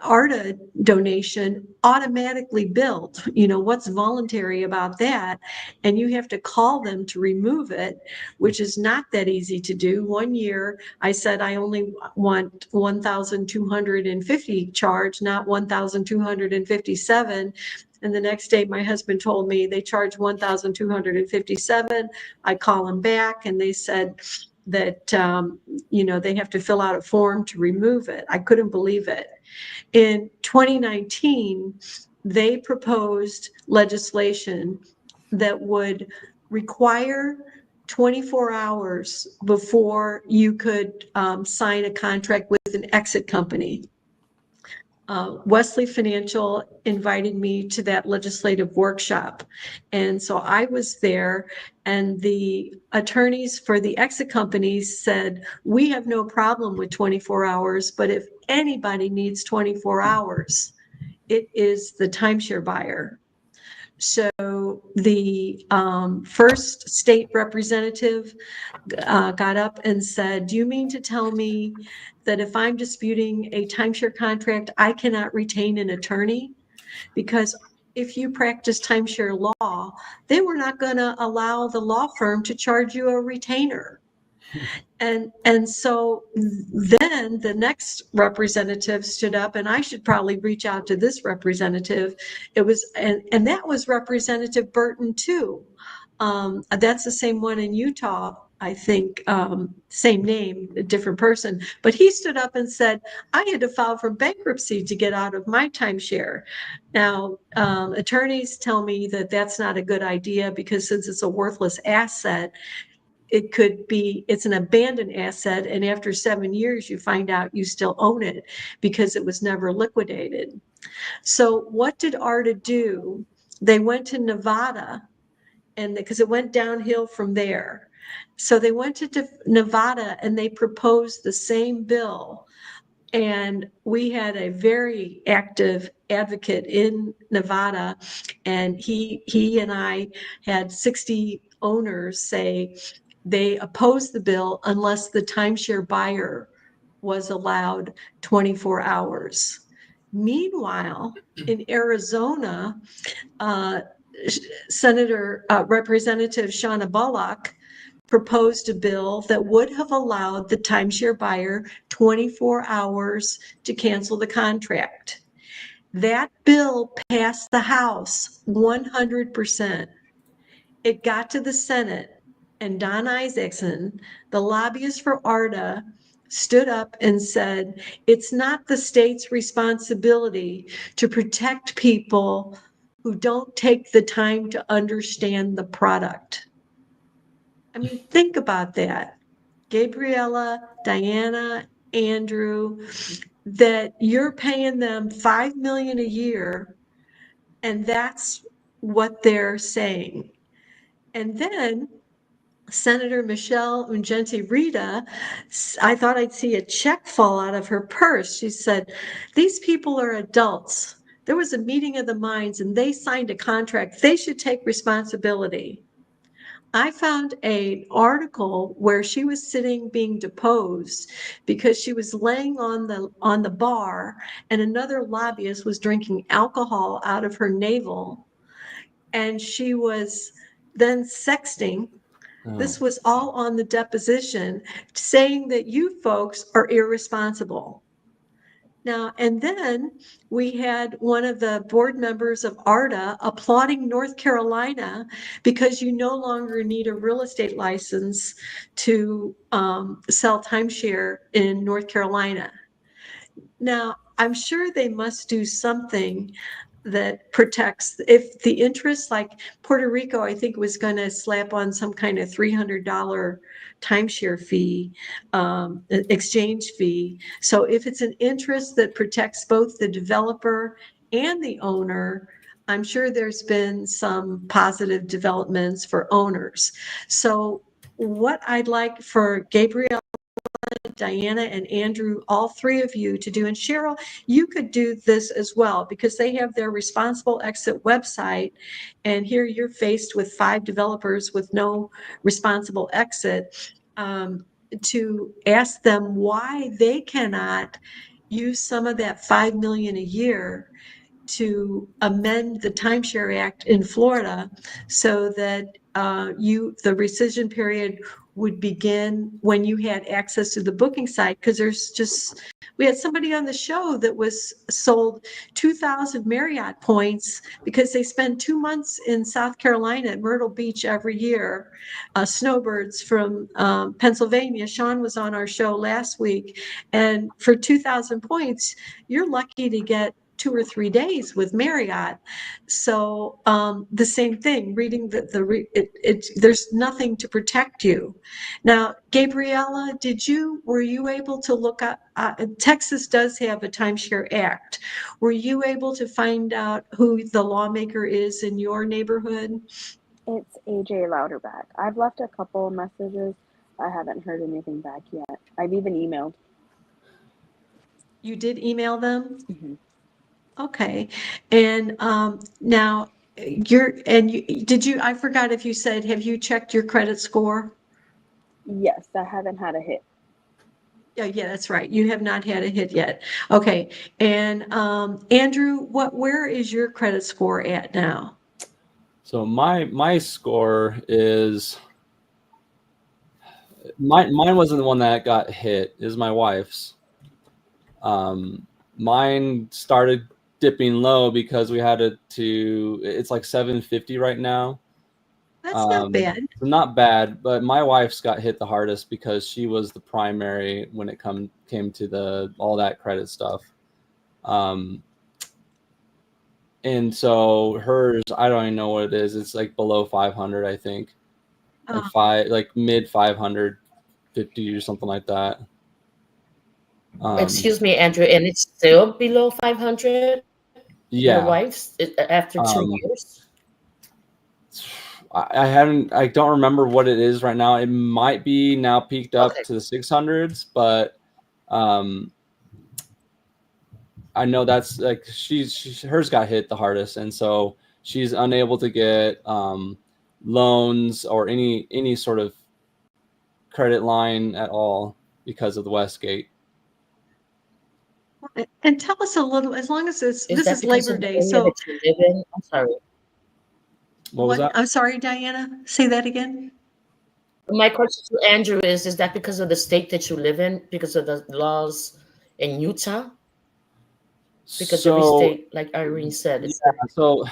B: ARDA donation automatically billed. What's voluntary about that? And you have to call them to remove it, which is not that easy to do. One year I said I only want 1,250 charged, not 1,257. And the next day, my husband told me they charged $1,257. I call them back and they said that, they have to fill out a form to remove it. I couldn't believe it. In 2019, they proposed legislation that would require 24 hours before you could sign a contract with an exit company. Wesley Financial invited me to that legislative workshop. And so I was there, and the attorneys for the exit companies said, we have no problem with 24 hours, but if anybody needs 24 hours, it is the timeshare buyer. So the first state representative got up and said, do you mean to tell me that if I'm disputing a timeshare contract, I cannot retain an attorney? Because if you practice timeshare law, they were not going to allow the law firm to charge you a retainer. And so then the next representative stood up, and I should probably reach out to this representative. It was, and that was Representative Burton too. That's the same one in Utah, I think, same name, a different person. But he stood up and said, I had to file for bankruptcy to get out of my timeshare. Now, attorneys tell me that that's not a good idea because since it's a worthless asset, it's an abandoned asset, and after 7 years, you find out you still own it because it was never liquidated. So what did ARDA do? They went to Nevada, and because it went downhill from there. So they went to Nevada and they proposed the same bill. And we had a very active advocate in Nevada, and he and I had 60 owners say they opposed the bill unless the timeshare buyer was allowed 24 hours. Meanwhile, in Arizona, Representative Shauna Bullock proposed a bill that would have allowed the timeshare buyer 24 hours to cancel the contract. That bill passed the House 100%. It got to the Senate, and Don Isaacson, the lobbyist for ARDA, stood up and said, it's not the state's responsibility to protect people who don't take the time to understand the product. I mean, think about that. Gabriella, Diana, Andrew, that you're paying them $5 million a year, and that's what they're saying. And then Senator Michelle Ungenti-Rita, I thought I'd see a check fall out of her purse. She said, these people are adults. There was a meeting of the minds and they signed a contract. They should take responsibility. I found an article where she was sitting being deposed because she was laying on the bar and another lobbyist was drinking alcohol out of her navel, and she was then sexting. This was all on the deposition, saying that you folks are irresponsible. Now, and then we had one of the board members of ARDA applauding North Carolina because you no longer need a real estate license to sell timeshare in North Carolina. Now, I'm sure they must do something that protects, if the interest, like Puerto Rico, I think was going to slap on some kind of $300 timeshare fee, exchange fee. So if it's an interest that protects both the developer and the owner, I'm sure there's been some positive developments for owners. So what I'd like for Gabrielle, Diana, and Andrew, all three of you to do, and Cheryl, you could do this as well because they have their responsible exit website, and here you're faced with 5 developers with no responsible exit, to ask them why they cannot use some of that $5 million a year to amend the Timeshare Act in Florida so that the rescission period would begin when you had access to the booking site, because we had somebody on the show that was sold 2,000 Marriott points because they spend 2 months in South Carolina at Myrtle Beach every year. Snowbirds from Pennsylvania. Sean was on our show last week, and for 2,000 points, you're lucky to get 2 or 3 days with Marriott. So the same thing, reading there's nothing to protect you. Now, Gabriella, were you able to look up, Texas does have a Timeshare Act. Were you able to find out who the lawmaker is in your neighborhood?
C: It's AJ Louderback. I've left a couple messages. I haven't heard anything back yet. I've even emailed.
B: You did email them?
C: Mm-hmm.
B: Okay. And now I forgot if you said, have you checked your credit score?
C: Yes, I haven't had a hit.
B: Yeah, that's right. You have not had a hit yet. Okay. And Andrew, where is your credit score at now?
E: So my score is mine wasn't the one that got hit, is my wife's. Mine started dipping low because we had it's like 750 right now.
B: That's not bad.
E: So not bad, but my wife's got hit the hardest because she was the primary when it came to all that credit stuff. And so hers, I don't even know what it is. It's like below 500, I think. Like mid 550 or something like that.
D: Excuse me, Andrew, and it's still below 500?
E: Yeah.
D: Your wife's after 2 years?
E: I don't remember what it is right now. It might be now peaked up to the 600s, but I know that's like hers got hit the hardest, and so she's unable to get loans or any sort of credit line at all because of the Westgate.
B: And tell us a little, as long as this is Labor Day,
D: so that you live in? I'm sorry.
E: What was that?
B: I'm sorry, Diana. Say that again.
D: My question to Andrew is that because of the state that you live in, because of the laws in Utah? Because every state, like Irene said.
E: Yeah, so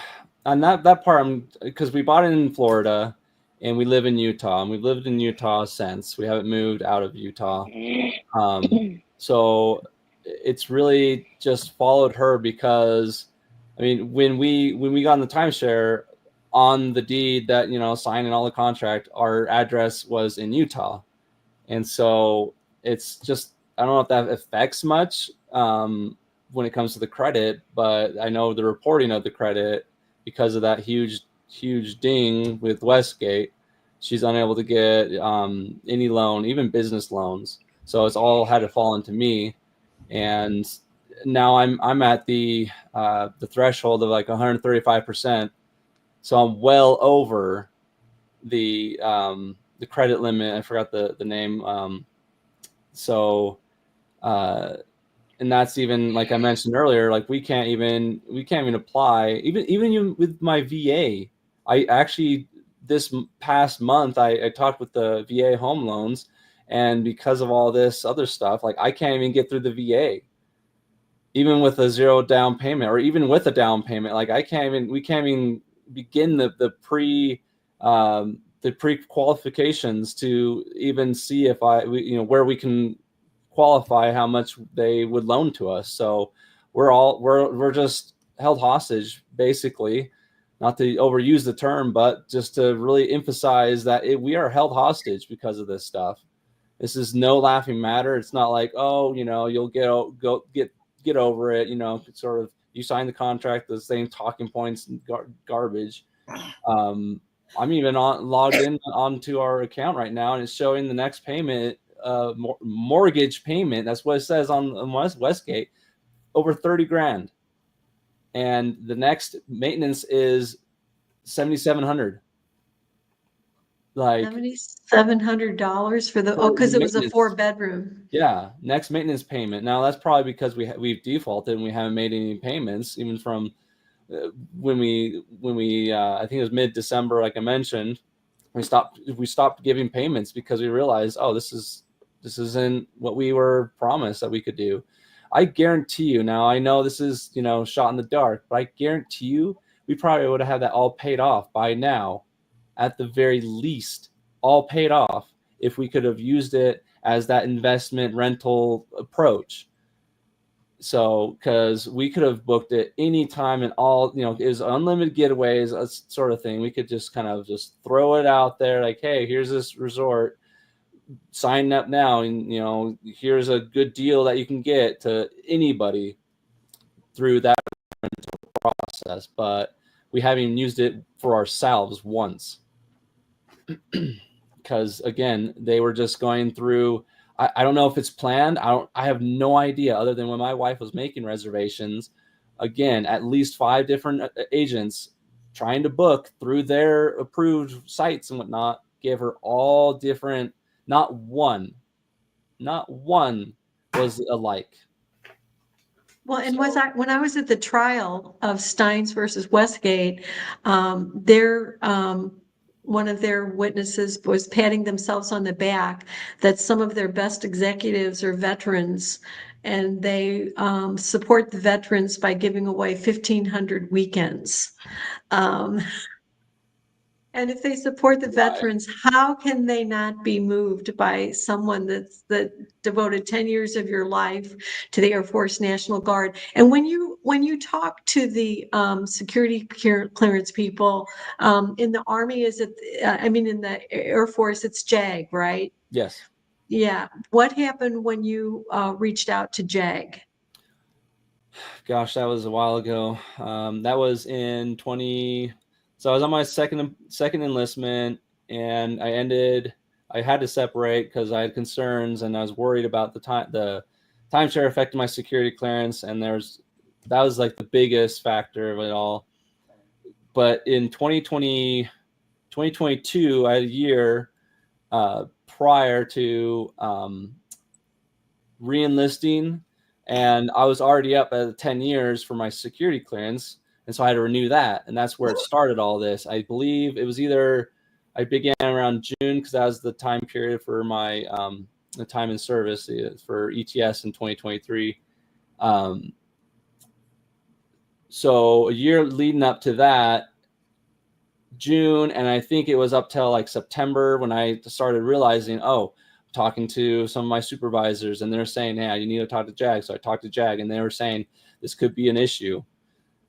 E: on that part, because we bought it in Florida and we live in Utah, and we've lived in Utah since. We haven't moved out of Utah. So it's really just followed her because, I mean, when we got in the timeshare, on the deed that, signing all the contract, our address was in Utah. And so it's just, I don't know if that affects much when it comes to the credit, but I know the reporting of the credit, because of that huge ding with Westgate, she's unable to get any loan, even business loans. So it's all had to fall into me. And now I'm at the threshold of like 135%. So I'm well over the credit limit. I forgot the name. And that's even, like I mentioned earlier, like we can't even apply even with my VA. I actually, this past month, I talked with the VA home loans, and because of all this other stuff, like I can't even get through the VA, even with a 0 down payment, or even with a down payment. Like we can't even begin the pre-qualifications to even see if where we can qualify how much they would loan to us. So we're just held hostage, basically, not to overuse the term, but just to really emphasize that we are held hostage because of this stuff. This is no laughing matter. It's not like, you'll get over it, sort of, you sign the contract, the same talking points and garbage. I'm even logged in onto our account right now, and it's showing the next payment, mortgage payment. That's what it says on Westgate, over $30,000, and the next maintenance is $7,700. Like
B: $7,700 for because it was a 4-bedroom.
E: Yeah, next maintenance payment. Now that's probably because we've defaulted and we haven't made any payments, even from when we I think it was mid-December, like I mentioned, We stopped giving payments because we realized, oh, this isn't what we were promised that we could do. I guarantee you, now I know this is, shot in the dark, but I guarantee you we probably would have had that all paid off by now, at the very least, all paid off, if we could have used it as that investment rental approach. So, because we could have booked it anytime and all, it was unlimited getaways, a sort of thing. We could just kind of just throw it out there like, hey, here's this resort, sign up now, and here's a good deal that you can get to anybody through that process. But we haven't even used it for ourselves once, because again, they were just going through. I don't know if it's planned. I have no idea, other than when my wife was making reservations, again, at least 5 different agents trying to book through their approved sites and whatnot, gave her all different. Not one was alike.
B: Well, and when I was at the trial of Steins versus Westgate, one of their witnesses was patting themselves on the back that some of their best executives are veterans, and they support the veterans by giving away 1,500 weekends. And if they support the veterans, how can they not be moved by someone that devoted 10 years of your life to the Air Force National Guard? And when you talk to the security clearance people in the Army, in the Air Force, it's JAG, right?
E: Yes.
B: Yeah. What happened when you reached out to JAG?
E: Gosh, that was a while ago. That was in 20. So I was on my second enlistment, and I had to separate because I had concerns, and I was worried about the timeshare affecting my security clearance, and that was like the biggest factor of it all. But in 2022, I had a year prior to re-enlisting, and I was already up at 10 years for my security clearance. And so I had to renew that. And that's where it started all this. I believe it was I began around June, because that was the time period for my the time in service for ETS in 2023. So a year leading up to that, June, and I think it was up till like September when I started realizing, talking to some of my supervisors, and they're saying, hey, you need to talk to JAG. So I talked to JAG, and they were saying this could be an issue.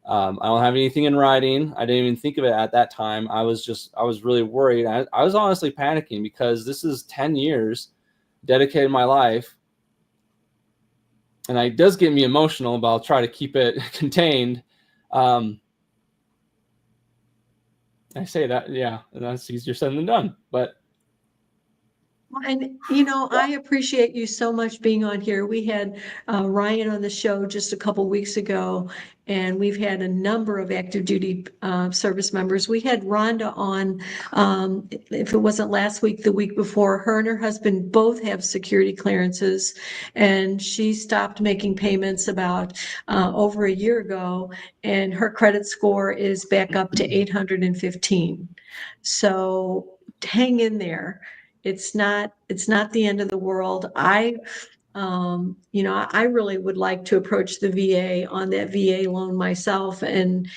E: I don't have anything in writing. I didn't even think of it at that time. I was really worried. I was honestly panicking, because this is 10 years dedicated my life. And it does get me emotional, but I'll try to keep it contained. I say that, yeah, and that's easier said than done, but.
B: And, I appreciate you so much being on here. We had Ryan on the show just a couple weeks ago, and we've had a number of active duty service members. We had Rhonda on, if it wasn't last week, the week before. Her and her husband both have security clearances, and she stopped making payments about over a year ago, and her credit score is back up to 815. So hang in there. It's not the end of the world. I really would like to approach the VA on that VA loan myself and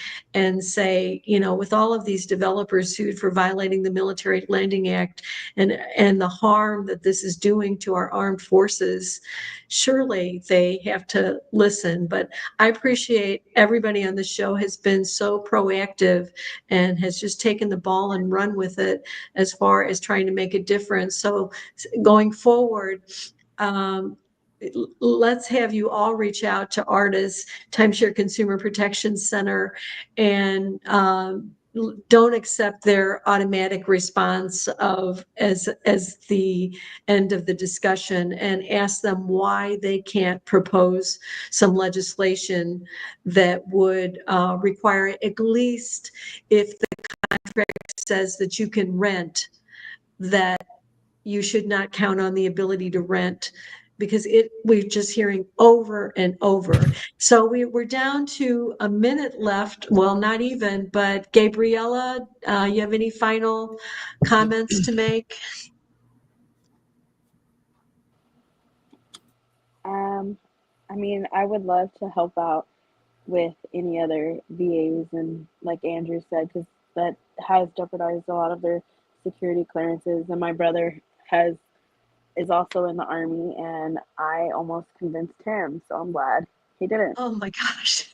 B: say, with all of these developers sued for violating the Military Lending Act and the harm that this is doing to our armed forces, surely they have to listen. But I appreciate everybody on the show has been so proactive and has just taken the ball and run with it as far as trying to make a difference. So going forward, let's have you all reach out to ARDA's Timeshare Consumer Protection Center, and don't accept their automatic response as the end of the discussion, and ask them why they can't propose some legislation that would require, at least if the contract says that you can rent, that you should not count on the ability to rent because we're just hearing over and over. So we're down to a minute left. Well, not even, but Gabriella, you have any final comments to make?
C: I mean, I would love to help out with any other VAs, and like Andrew said, because that has jeopardized a lot of their security clearances. And my brother is also in the Army, and I almost convinced him, so I'm glad he didn't.
B: Oh my gosh.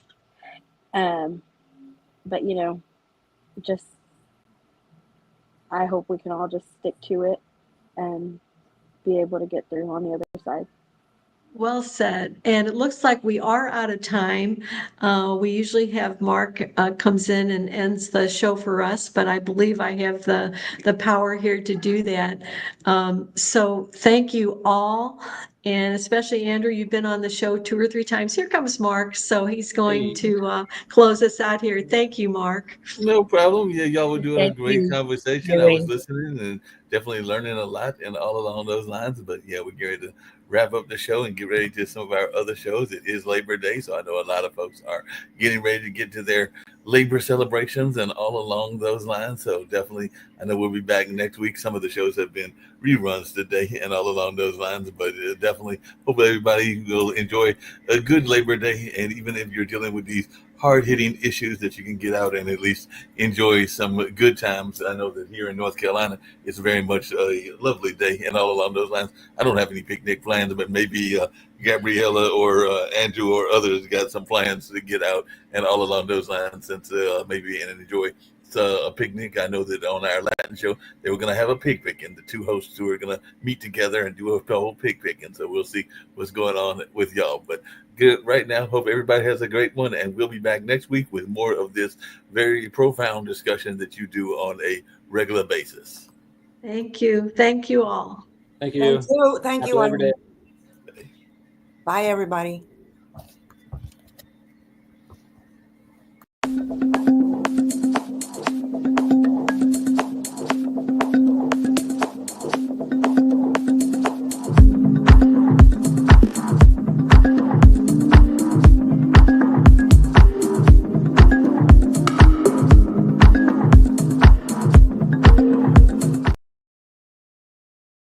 C: But you know, just I hope we can all just stick to it and be able to get through on the other side.
B: Well said. And it looks like we are out of time. We usually have Mark comes in and ends the show for us, but I believe I have the power here to do that. So thank you all. And especially Andrew, you've been on the show 2 or 3 times. Here comes Mark. So he's going to close us out here. Thank you, Mark.
A: No problem. Yeah, y'all were doing a
D: Thank
A: great
D: you,
A: conversation. I was
D: Irene.
A: listening and definitely learning a lot and all along those lines. But yeah, we're getting ready to wrap up the show and get ready to some of our other shows. It is Labor Day, so I know a lot of folks are getting ready to get to their labor celebrations and all along those lines. So definitely, I know we'll be back next week. Some of the shows have been reruns today and all along those lines, but definitely hope everybody will enjoy a good Labor Day. And even if you're dealing with these hard-hitting issues, that you can get out and at least enjoy some good times. I know that here in North Carolina, it's very much a lovely day, and all along those lines, I don't have any picnic plans, but maybe Gabriella or Andrew or others got some plans to get out and all along those lines, since maybe and enjoy a picnic. I know that on our Latin show, they were going to have a pig pick, and the 2 hosts who are going to meet together and do a whole pig pick. And so we'll see what's going on with y'all. But good right now. Hope everybody has a great one, and we'll be back next week with more of this very profound discussion that you do on a regular basis.
B: Thank you. Thank you all.
E: Thank you.
F: Thank
E: Happy
F: you.
E: Labor Day.
F: Bye, everybody.